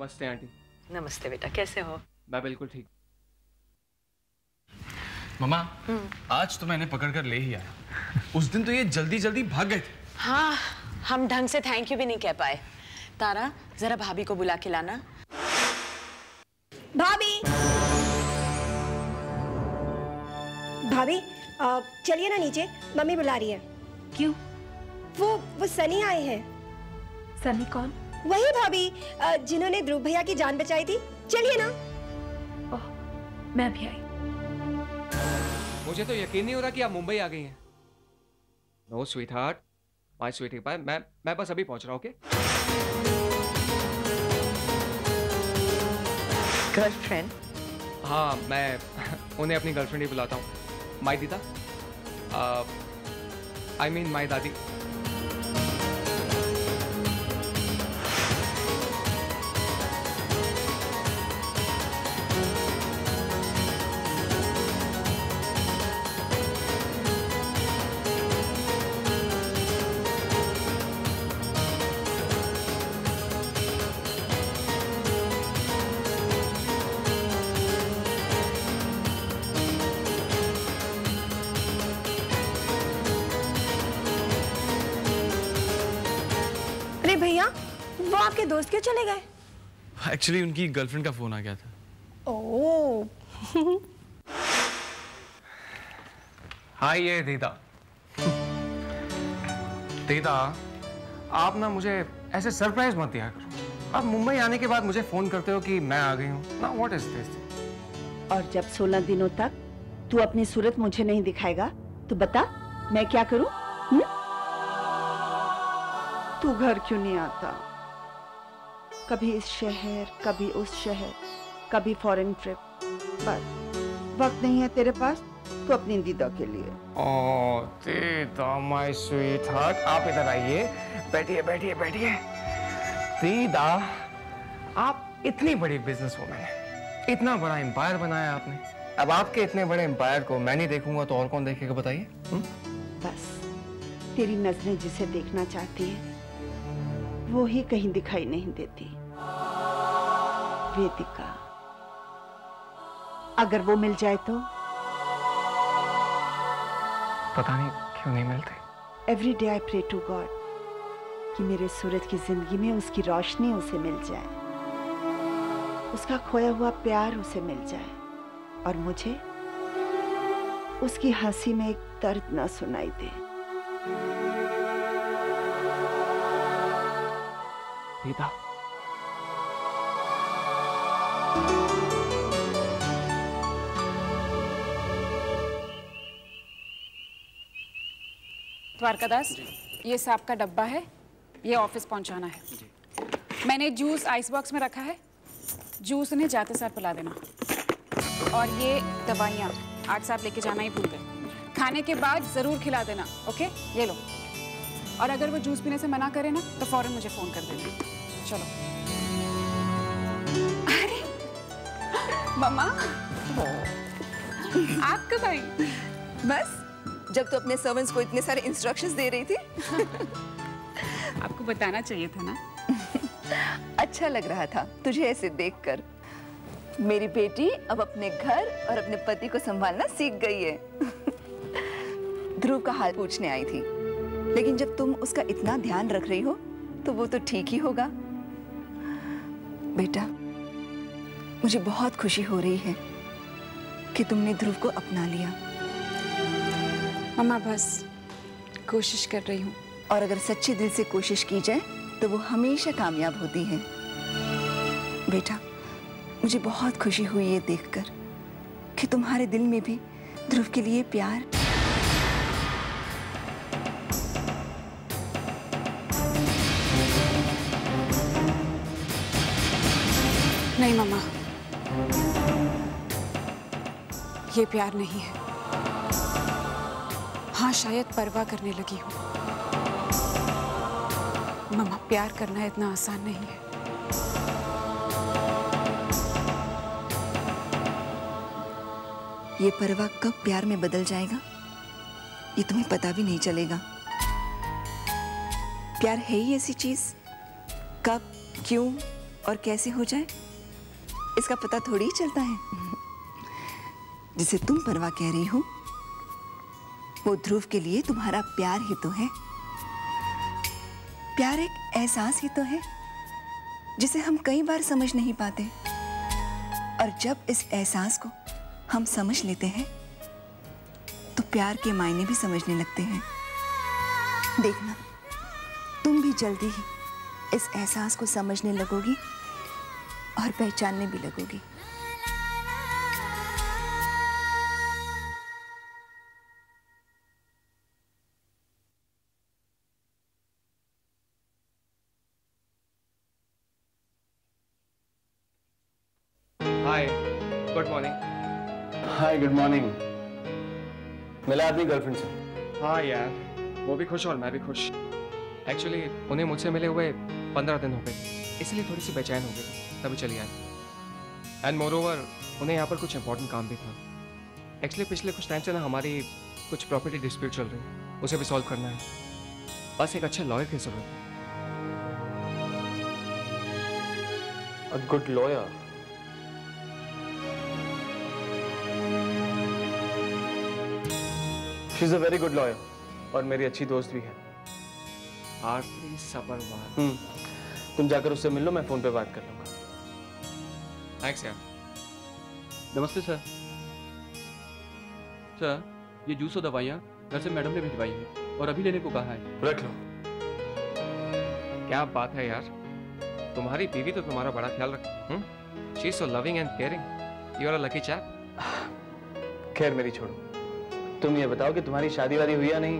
नमस्ते आंटी। नमस्ते बेटा, कैसे हो? मैं बिल्कुल ठीक। मम्मा, आज तो मैंने पकड़ कर ले ही आया। उस दिन तो ये जल्दी जल्दी भाग गए थे। हाँ, हम ढंग से थैंक यू भी नहीं कह पाए। तारा, जरा भाभी को बुला के लाना। भाभी, भाभी चलिए ना नीचे, मम्मी बुला रही है। क्यों? वो सनी आए हैं। सनी कौन? वही भाभी जिन्होंने ध्रुव भैया की जान बचाई थी। चलिए ना। ओह, मैं भी आई। मुझे तो यकीन नहीं हो रहा कि आप मुंबई आ गई हैं। नो स्वीट हार्ट, माई स्वीटी पाई, मैं बस अभी पहुंच रहा हूँ। ओके? गर्लफ्रेंड? हाँ, मैं उन्हें अपनी गर्लफ्रेंड ही बुलाता हूँ। माई दीदा, आई मीन माई दादी। भैया, वो आपके दोस्त क्यों चले गए? एक्चुअली उनकी गर्लफ्रेंड का फोन आ गया था। ओह। हाँ, ये दीदा। दीदा, आप ना मुझे ऐसे सरप्राइज मत दिया करो। आप मुंबई आने के बाद मुझे फोन करते हो कि मैं आ गई हूँ ना। What is this? और जब 16 दिनों तक तू अपनी सूरत मुझे नहीं दिखाएगा तो बता मैं क्या करूं? तू घर क्यों नहीं आता? कभी इस शहर, कभी उस शहर, कभी फॉरेन ट्रिप। बस वक्त नहीं है तेरे पास तो अपनी दीदा के लिए। ओह दीदा, माय स्वीट हार्ट, आप इधर आइए। बैठिए बैठिए बैठिए। दीदा, आप इतनी बड़ी बिजनेस वुमन है, इतना बड़ा एम्पायर बनाया आपने। अब आपके इतने बड़े एम्पायर को मैं नहीं देखूंगा तो और कौन देखेगा बताइए? बस तेरी नजरें जिसे देखना चाहती है वो ही कहीं दिखाई नहीं देती। वेदिका, अगर वो मिल जाए तो? पता नहीं क्यों नहीं मिलते। Every day I pray to God कि मेरे सूरज की जिंदगी में उसकी रोशनी उसे मिल जाए, उसका खोया हुआ प्यार उसे मिल जाए और मुझे उसकी हंसी में एक दर्द ना सुनाई दे। दीदा, द्वारकादास, ये सांप का डब्बा है, ये ऑफिस पहुंचाना है। मैंने जूस आइस बॉक्स में रखा है, जूस उन्हें जाते साथ पिला देना। और ये दवाइयाँ आज साहब लेके जाना ही भूल गए, खाने के बाद जरूर खिला देना। ओके, ये लो। और अगर वो जूस पीने से मना करे ना तो फौरन मुझे फोन कर देना। चलो। अरे मम्मा, आप कब आई? बस जब तो अपने सर्वेंट्स को इतने सारे इंस्ट्रक्शंस दे रही थी। आपको बताना चाहिए था ना। अच्छा लग रहा था तुझे ऐसे देखकर। मेरी बेटी अब अपने घर और अपने पति को संभालना सीख गई है। ध्रुव का हाल पूछने आई थी, लेकिन जब तुम उसका इतना ध्यान रख रही हो तो वो तो ठीक ही होगा। बेटा, मुझे बहुत खुशी हो रही है कि तुमने ध्रुव को अपना लिया। मम्मा, बस कोशिश कर रही हूँ। और अगर सच्चे दिल से कोशिश की जाए तो वो हमेशा कामयाब होती है। बेटा, मुझे बहुत खुशी हुई ये देखकर कि तुम्हारे दिल में भी ध्रुव के लिए प्यार। नहीं मम्मा, ये प्यार नहीं है। हाँ, शायद परवाह करने लगी हूँ। मम्मा, प्यार करना इतना आसान नहीं है। ये परवाह कब प्यार में बदल जाएगा ये तुम्हें पता भी नहीं चलेगा। प्यार है ही ऐसी चीज, कब, क्यों और कैसे हो जाए इसका पता थोड़ी ही चलता है। जिसे तुम परवाह कह रही हो वो ध्रुव के लिए तुम्हारा प्यार ही तो है। प्यार एक एहसास ही तो है जिसे हम कई बार समझ नहीं पाते, और जब इस एहसास को हम समझ लेते हैं तो प्यार के मायने भी समझने लगते हैं। देखना, तुम भी जल्दी ही इस एहसास को समझने लगोगी और पहचानने भी लगोगी। हाय, गुड मॉर्निंग। हाय, गुड मॉर्निंग। मिला अपनी गर्लफ्रेंड से? हाँ यार, वो भी खुश और मैं भी खुश। एक्चुअली उन्हें मुझसे मिले हुए 15 दिन हो गए, इसलिए थोड़ी सी बेचैन हो गई थी, तभी चली आई। एंड मोर ओवर उन्हें यहाँ पर कुछ इंपॉर्टेंट काम भी था। एक्चुअली पिछले कुछ टाइम से ना हमारी कुछ प्रॉपर्टी डिस्प्यूट चल रही है, उसे भी सॉल्व करना है। बस एक अच्छे लॉयर की जरूरत है। A good lawyer. She's a very good lawyer और मेरी अच्छी दोस्त भी है। आरती सबरवाल। तुम जाकर उससे मिल लो, मैं फोन पे बात कर लूंगा। थैंक्स यार। नमस्ते सर। सर, ये जूस और दवाइयाँ घर से मैडम ने भिजवाई हैं और अभी लेने को कहा है। रख लो। क्या बात है यार, तुम्हारी बीवी तो तुम्हारा बड़ा ख्याल रखती। She is so loving and caring. You are a lucky chap. खैर मेरी छोड़ो, तुम ये बताओ कि तुम्हारी शादी वादी हुई या नहीं?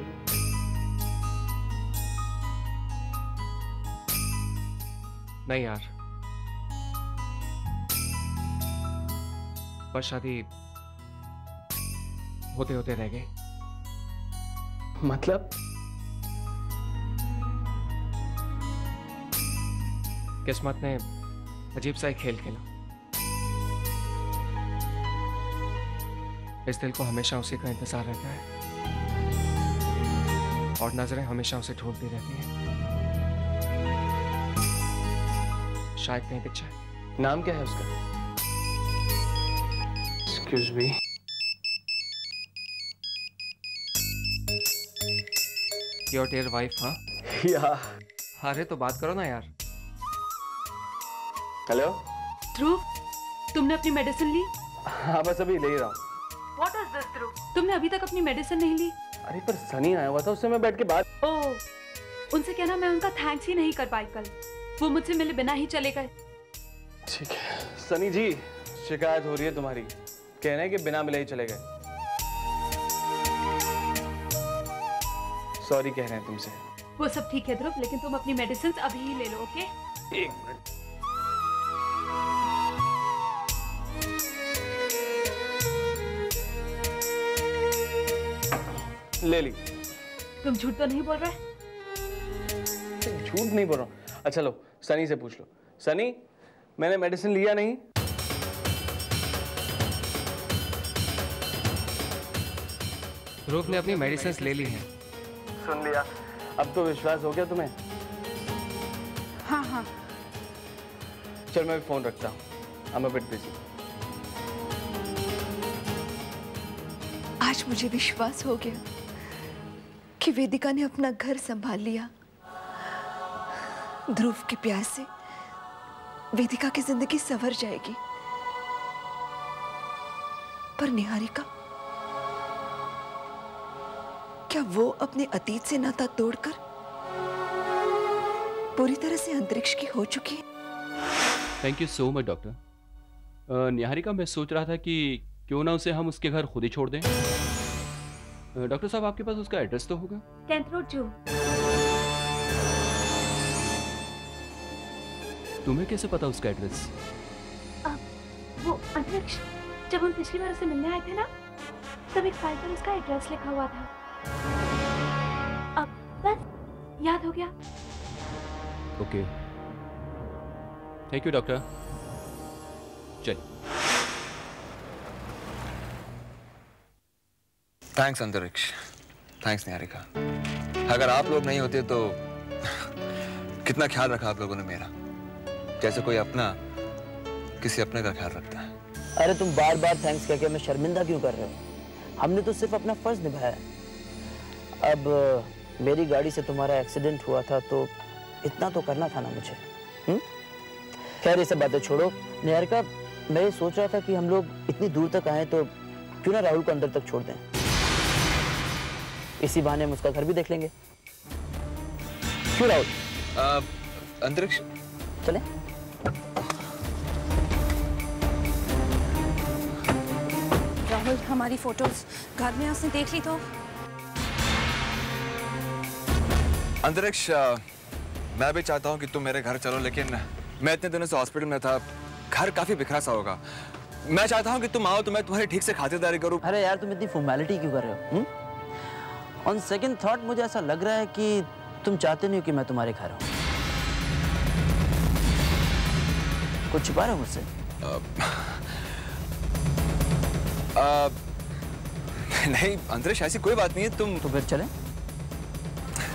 नहीं यार, बस शादी होते होते रह गई। मतलब? किस्मत ने अजीब सा एक खेल खेला। इस दिल को हमेशा उसी का इंतजार रहता है और नजरें हमेशा उसे ढूंढती रहती हैं। शायद कहीं दिख जाए। नाम क्या है उसका? Excuse me. Your dear wife. हाँ या। अरे तो बात करो ना यार। हेलो। ध्रुव, तुमने अपनी मेडिसिन ली? हाँ बस अभी ले ही रहा हूँ। What is this, ध्रुव? तुमने अभी तक अपनी मेडिसिन नहीं ली? अरे पर सनी आया हुआ था, उससे मैं बैठ के बात। ओह, उनसे कहना मैं उनका थैंक्स ही नहीं कर पाई कल। वो मुझसे मिले बिना ही चले गए। ठीक है सनी जी, शिकायत हो रही है तुम्हारी, कह रहे हैं कि बिना मिले ही चले गए। सॉरी कह रहे हैं तुमसे। वो सब ठीक है ध्रुव, लेकिन तुम अपनी मेडिसिन अभी ही ले लो, ओके? एक मिनट। ले ली। तुम झूठ तो नहीं बोल रहे? झूठ नहीं बोल रहा हूँ। अच्छा लो, सनी से पूछ लो। सनी, मैंने मेडिसिन लिया नहीं? ध्रुव ने अपनी मेडिसिन ले ली हैं। सुन लिया। अब तो विश्वास हो गया तुम्हें? हाँ हाँ। चल मैं भी फोन रखता हूँ, I'm a bit busy। आज मुझे विश्वास हो गया कि वेदिका ने अपना घर संभाल लिया। ध्रुव के प्यार से वेदिका की जिंदगी संवर जाएगी। पर निहारिका, क्या वो अपने अतीत से नाता तोड़कर पूरी तरह से अंतरिक्ष की हो चुकी है? Thank you so much doctor. Niharika, मैं सोच रहा था कि क्यों ना उसे हम उसके घर खुद ही छोड़ दें। डॉक्टर साहब, आपके पास उसका एड्रेस तो होगा? 10th रोड जू। तुम्हें कैसे पता उसका एड्रेस? वो अंतरिक्ष, जब हम पिछली बार उसे मिलने आए थे ना, तब एक फाइल पर उसका एड्रेस लिखा हुआ था। अब बस याद हो गया। Okay, thank you doctor. चलिए। थैंक्स अंतरिक्ष, थैंक्स निहारिका। अगर आप लोग नहीं होते तो कितना ख्याल रखा आप लोगों ने मेरा। जैसे कोई अपना किसी अपने का ख्याल रखता है। अरे तुम बार बार थैंक्स कहकर हमें शर्मिंदा क्यों कर रहे हो? हमने तो सिर्फ अपना फर्ज निभाया है। अब मेरी गाड़ी से तुम्हारा एक्सीडेंट हुआ था तो इतना तो करना था ना मुझे। खैर ये सब बातें छोड़ो। निहारिका, मैं ये सोच रहा था कि हम लोग इतनी दूर तक आए तो क्यों ना राहुल को अंदर तक छोड़ दें। इसी बहाने हम उसका घर भी देख लेंगे। क्यों राहुल? अंतरिक्ष चले। राहुल, हमारी फोटोज घर में उसने देख ली तो? अंतरिक्ष, मैं भी चाहता हूँ कि तुम मेरे घर चलो, लेकिन मैं इतने दिनों से हॉस्पिटल में था, घर काफी बिखरा सा होगा। मैं चाहता हूँ कि तुम आओ तो मैं तुम्हारी ठीक से खातिरदारी करूँ। अरे यार, तुम इतनी फॉर्मेलिटी क्यों कर रहे हो? ऑन सेकंड थॉट मुझे ऐसा लग रहा है कि तुम चाहते नहीं हो कि मैं तुम्हारे घर आऊं। कुछ छुपा रहे हो मुझसे? नहीं अंतरिक्ष, ऐसी कोई बात नहीं है। तुम तो फिर चलें?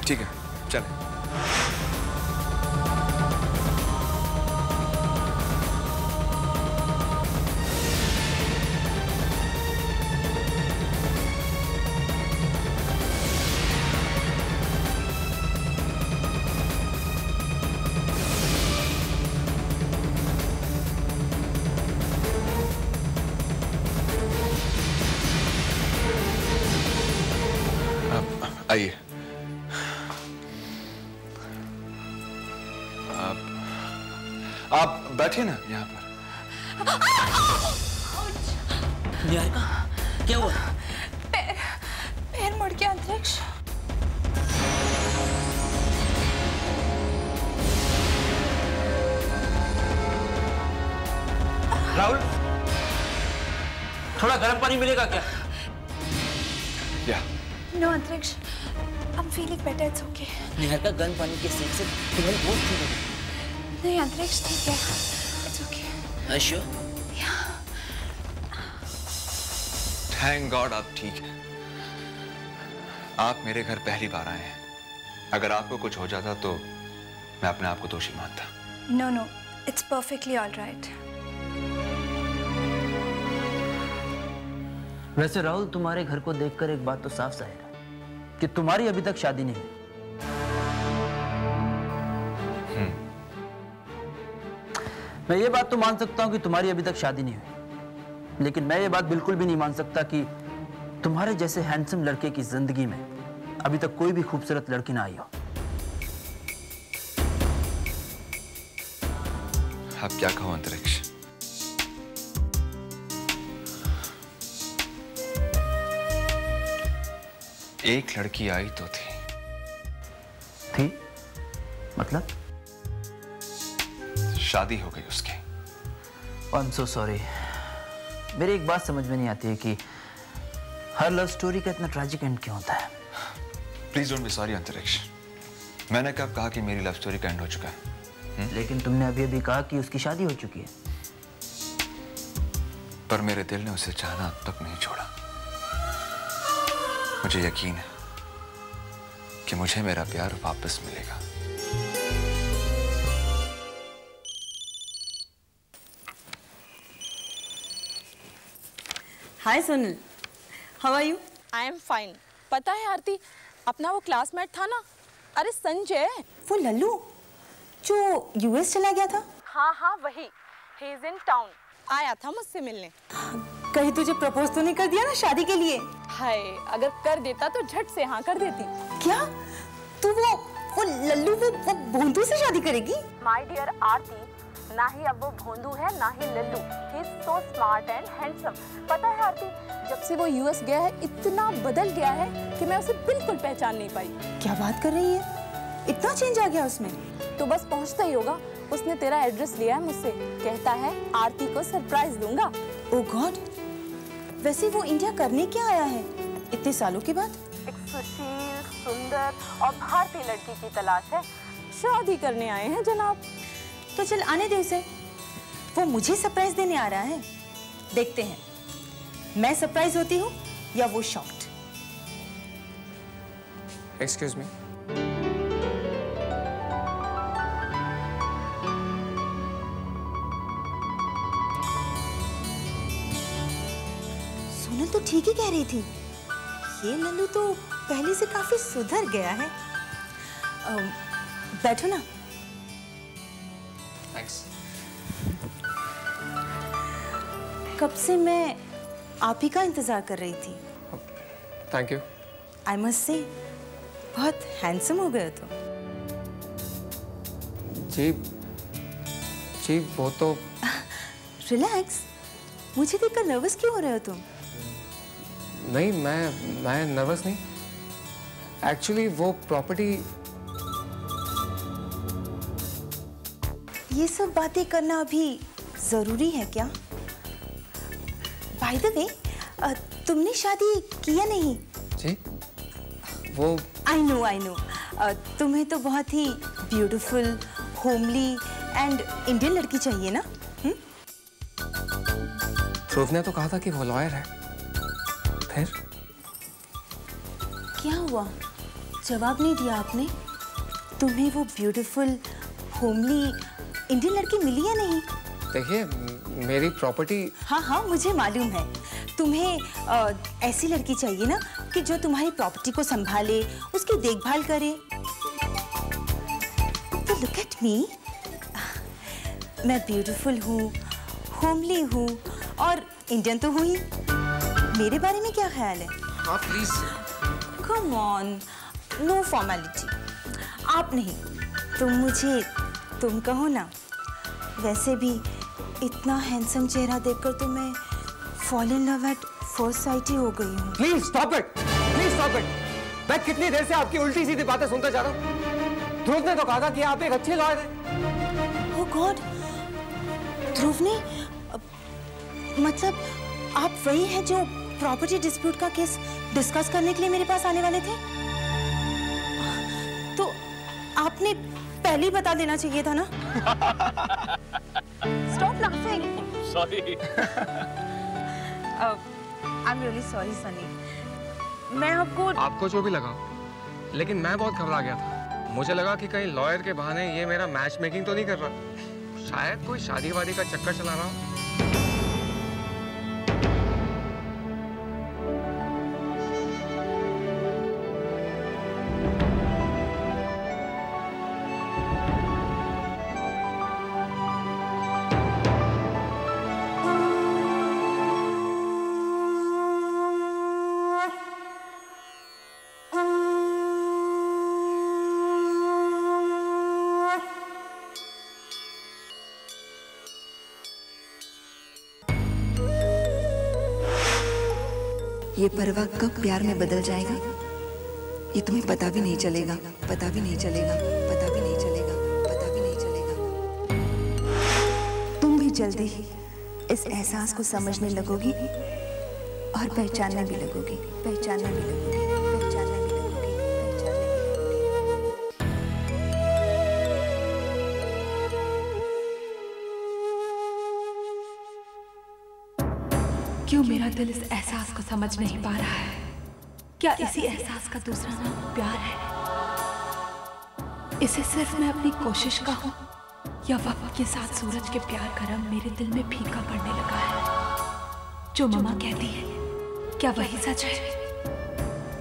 ठीक है, चलें। आइए। आप बैठिए ना यहाँ पर। निहारिका, क्या हुआ? पैर मुड़ गया अंतरिक्ष। राहुल, थोड़ा गर्म पानी मिलेगा क्या? या नो अंतरिक्ष, I'm feeling better, it's okay. Niharika, गर्म पानी के सेक से तुम्हारी बहुत ठीक है। नहीं अंतरिक्ष, ठीक है, it's okay. Are you sure? Thank God आप ठीक हैं। आप मेरे घर पहली बार आए हैं। अगर आपको कुछ हो जाता तो मैं अपने आप को दोषी मानता। No, no, it's perfectly all right. वैसे राहुल, तुम्हारे घर को देखकर एक बात तो साफ जाहिर है कि तुम्हारी अभी तक शादी नहीं हुई। मैं ये बात तो मान सकता हूं कि तुम्हारी अभी तक शादी नहीं हुई, लेकिन मैं ये बात बिल्कुल भी नहीं मान सकता कि तुम्हारे जैसे हैंडसम लड़के की जिंदगी में अभी तक कोई भी खूबसूरत लड़की ना आई हो। आप क्या कहो अंतरिक्ष? एक लड़की आई तो थी? मतलब? शादी हो गई उसकी। I am so sorry. मेरी एक बात समझ में नहीं आती है कि हर लव स्टोरी का इतना ट्रैजिक एंड क्यों होता है। प्लीज डोंट बी सॉरी अंतरिक्ष। मैंने कब कहा कि मेरी लव स्टोरी का एंड हो चुका है? लेकिन तुमने अभी अभी कहा कि उसकी शादी हो चुकी है। पर मेरे दिल ने उसे चाहना अब तक नहीं छोड़ा। मुझे यकीन है कि मुझे मेरा प्यार वापस मिलेगा। Hi Sunil, how are you? I am fine. पता है आरती, अपना वो क्लासमेट था ना, अरे संजय, वो लल्लू जो यूएस चला गया था? हाँ हाँ वही। ही इज इन टाउन, आया था मुझसे मिलने। कहीं तुझे प्रपोज तो नहीं कर दिया ना शादी के लिए? हाय, अगर कर देता तो झट से हाँ कर देती। क्या तू वो लल्लू वो भोंदू से शादी करेगी? माय डियर आरती, ना ही अब वो भोंदू है ना ही लल्लू। He is so smart and handsome. पता है आरती, जब से वो यूएस गया है इतना बदल गया है कि मैं उसे बिल्कुल पहचान नहीं पाई। क्या बात कर रही है? इतना चेंज आ गया उसमें? तो बस पहुंचता ही होगा। उसने तेरा एड्रेस लिया है मुझसे, कहता है आरती को सरप्राइज दूंगा। ओह गॉड, वैसे वो इंडिया करने क्या आया है इतने सालों के बाद? एक सुशील, सुंदर और भारतीय लड़की की तलाश है। शादी करने आए हैं जनाब। तो चल आने दे उसे, वो मुझे सरप्राइज देने आ रहा है। देखते हैं मैं सरप्राइज होती हूँ या वो शॉक्ड। Excuse me. तो ठीक ही कह रही थी, ये लल्लू तो पहले से काफी सुधर गया है। बैठो ना। थैंक्स। कब से मैं आप ही का इंतजार कर रही थी। Thank you. I must say बहुत हैंडसम हो गए तुम। जी जी वो तो। रिलैक्स, मुझे देखकर नर्वस क्यों हो रहे हो तुम? नहीं, मैं नर्वस नहीं। एक्चुअली वो प्रॉपर्टी। ये सब बातें करना अभी जरूरी है क्या? बाय द वे, तुमने शादी किया नहीं? जी वो। I know. तुम्हें तो बहुत ही ब्यूटीफुल, होमली एंड इंडियन लड़की चाहिए ना? ध्रुव ने तो कहा था कि वो लॉयर है। फिर क्या हुआ? जवाब नहीं दिया आपने। तुम्हें वो ब्यूटीफुल, होमली इंडियन लड़की मिली या नहीं? देखिए, मेरी प्रॉपर्टी। हाँ, मुझे मालूम है। तुम्हें ऐसी लड़की चाहिए ना कि जो तुम्हारी प्रॉपर्टी को संभाले, उसकी देखभाल करे। तो लुक एट मी, मैं ब्यूटीफुल हूँ, होमली हूँ और इंडियन तो हूँ ही। मेरे बारे में क्या ख्याल है? हाँ please. Come on, no formality. आप नहीं, तुम मुझे तुम कहो ना। वैसे भी इतना हैंडसम चेहरा देखकर तो मैं fall in love at first sight ही हो गई हूँ। Please stop it, please stop it. मैं कितनी देर से आपकी उल्टी सीधी बातें सुनता जा रहा हूँ। ध्रुव ने तो कहा था कि आप एक अच्छे लॉयर हैं। ओह गॉड, ध्रुव ने? मतलब आप वही हैं जो प्रॉपर्टी डिस्प्यूट का केस डिस्कस करने के लिए मेरे पास आने वाले थे? तो आपने पहले ही बता देना चाहिए था ना। Stop laughing. Sorry. I'm really sorry, Sunny. मैं आपको जो भी लगा, लेकिन मैं बहुत घबरा गया था। मुझे लगा कि कहीं लॉयर के बहाने ये मेरा मैच मेकिंग तो नहीं कर रहा। शायद कोई शादी वादी का चक्कर चला रहा हो। ये परवा कब प्यार में बदल जाएगा ये तुम्हें पता भी नहीं चलेगा, पता भी नहीं चलेगा, पता भी नहीं चलेगा, पता भी नहीं चलेगा। तुम भी जल्दी ही इस एहसास को समझने लगोगी और पहचानने भी लगोगी, पहचानने भी लगोगी, पहचानने भी लगोगी, पहचानने भी लगोगी। क्यों मेरा दिल इस एहसास को समझ नहीं पा रहा है? क्या इसी एहसास का दूसरा नाम प्यार है? इसे सिर्फ मैं अपनी कोशिश का हूं या वक्त के साथ सूरज के प्यार का रंग मेरे दिल में फीका पड़ने लगा है? जो मम्मा कहती है क्या वही सच है?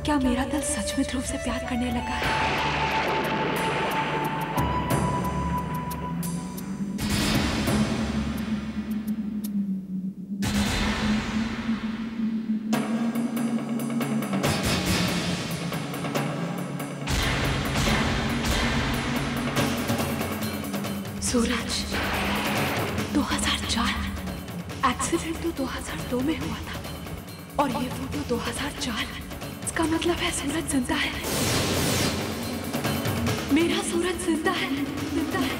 क्या मेरा दिल सच में ध्रुव से प्यार करने लगा है? सूरज 2004 एक्सीडेंट तो 2002 में हुआ था और ये फोटो 2004। इसका मतलब है सूरज जिंदा है, मेरा सूरज जिंदा है, जिंदा है।